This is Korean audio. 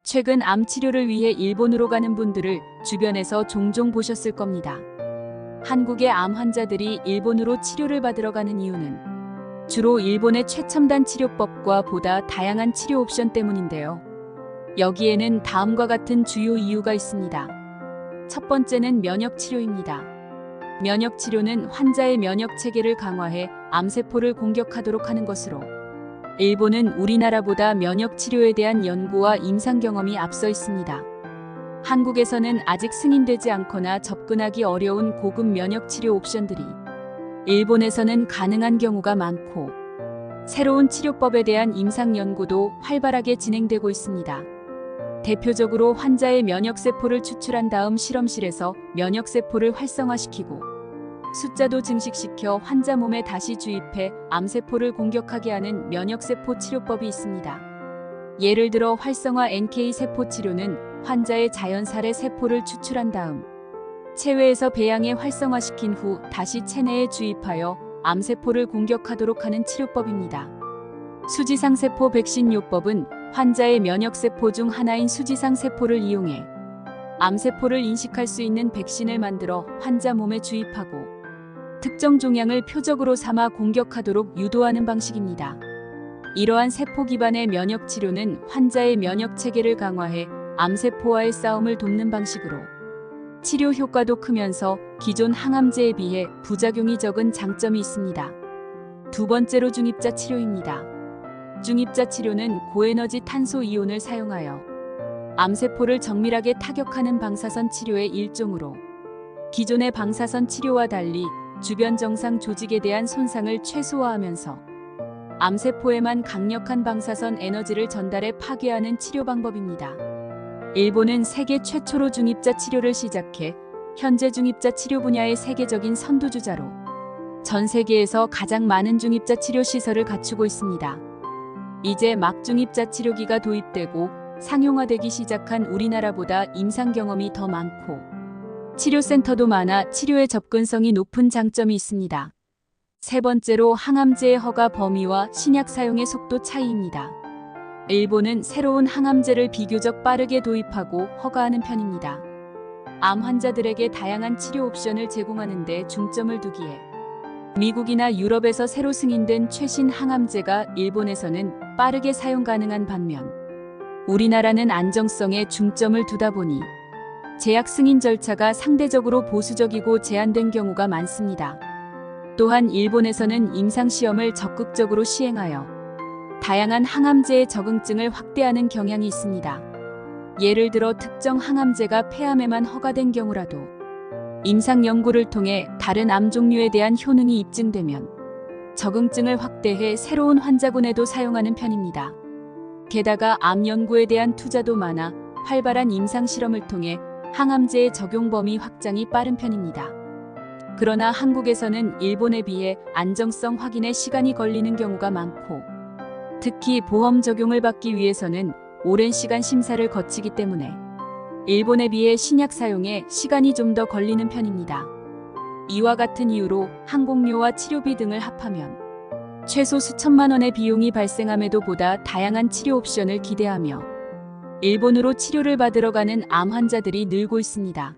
최근 암 치료를 위해 일본으로 가는 분들을 주변에서 종종 보셨을 겁니다. 한국의 암 환자들이 일본으로 치료를 받으러 가는 이유는 주로 일본의 최첨단 치료법과 보다 다양한 치료 옵션 때문인데요. 여기에는 다음과 같은 주요 이유가 있습니다. 첫 번째는 면역 치료입니다. 면역 치료는 환자의 면역 체계를 강화해 암세포를 공격하도록 하는 것으로 일본은 우리나라보다 면역 치료에 대한 연구와 임상 경험이 앞서 있습니다. 한국에서는 아직 승인되지 않거나 접근하기 어려운 고급 면역 치료 옵션들이 일본에서는 가능한 경우가 많고, 새로운 치료법에 대한 임상 연구도 활발하게 진행되고 있습니다. 대표적으로 환자의 면역세포를 추출한 다음 실험실에서 면역세포를 활성화시키고 숫자도 증식시켜 환자 몸에 다시 주입해 암세포를 공격하게 하는 면역세포 치료법이 있습니다. 예를 들어 활성화 NK 세포 치료는 환자의 자연살의 세포를 추출한 다음 체외에서 배양에 활성화시킨 후 다시 체내에 주입하여 암세포를 공격하도록 하는 치료법입니다. 수지상세포 백신요법은 환자의 면역세포 중 하나인 수지상세포를 이용해 암세포를 인식할 수 있는 백신을 만들어 환자 몸에 주입하고 특정 종양을 표적으로 삼아 공격하도록 유도하는 방식입니다. 이러한 세포 기반의 면역 치료는 환자의 면역 체계를 강화해 암세포와의 싸움을 돕는 방식으로 치료 효과도 크면서 기존 항암제에 비해 부작용이 적은 장점이 있습니다. 두 번째로 중입자 치료입니다. 중입자 치료는 고에너지 탄소 이온을 사용하여 암세포를 정밀하게 타격하는 방사선 치료의 일종으로 기존의 방사선 치료와 달리 주변 정상 조직에 대한 손상을 최소화하면서 암세포에만 강력한 방사선 에너지를 전달해 파괴하는 치료 방법입니다. 일본은 세계 최초로 중입자 치료를 시작해 현재 중입자 치료 분야의 세계적인 선두주자로 전 세계에서 가장 많은 중입자 치료 시설을 갖추고 있습니다. 이제 막 중입자 치료기가 도입되고 상용화되기 시작한 우리나라보다 임상 경험이 더 많고 치료센터도 많아 치료의 접근성이 높은 장점이 있습니다. 세 번째로 항암제의 허가 범위와 신약 사용의 속도 차이입니다. 일본은 새로운 항암제를 비교적 빠르게 도입하고 허가하는 편입니다. 암 환자들에게 다양한 치료 옵션을 제공하는 데 중점을 두기에 미국이나 유럽에서 새로 승인된 최신 항암제가 일본에서는 빠르게 사용 가능한 반면 우리나라는 안정성에 중점을 두다 보니 제약 승인 절차가 상대적으로 보수적이고 제한된 경우가 많습니다. 또한 일본에서는 임상시험을 적극적으로 시행하여 다양한 항암제의 적응증을 확대하는 경향이 있습니다. 예를 들어 특정 항암제가 폐암에만 허가된 경우라도 임상 연구를 통해 다른 암 종류에 대한 효능이 입증되면 적응증을 확대해 새로운 환자군에도 사용하는 편입니다. 게다가 암 연구에 대한 투자도 많아 활발한 임상 실험을 통해 항암제의 적용 범위 확장이 빠른 편입니다. 그러나 한국에서는 일본에 비해 안정성 확인에 시간이 걸리는 경우가 많고 특히 보험 적용을 받기 위해서는 오랜 시간 심사를 거치기 때문에 일본에 비해 신약 사용에 시간이 좀 더 걸리는 편입니다. 이와 같은 이유로 항공료와 치료비 등을 합하면 최소 수천만 원의 비용이 발생함에도 보다 다양한 치료 옵션을 기대하며 일본으로 치료를 받으러 가는 암 환자들이 늘고 있습니다.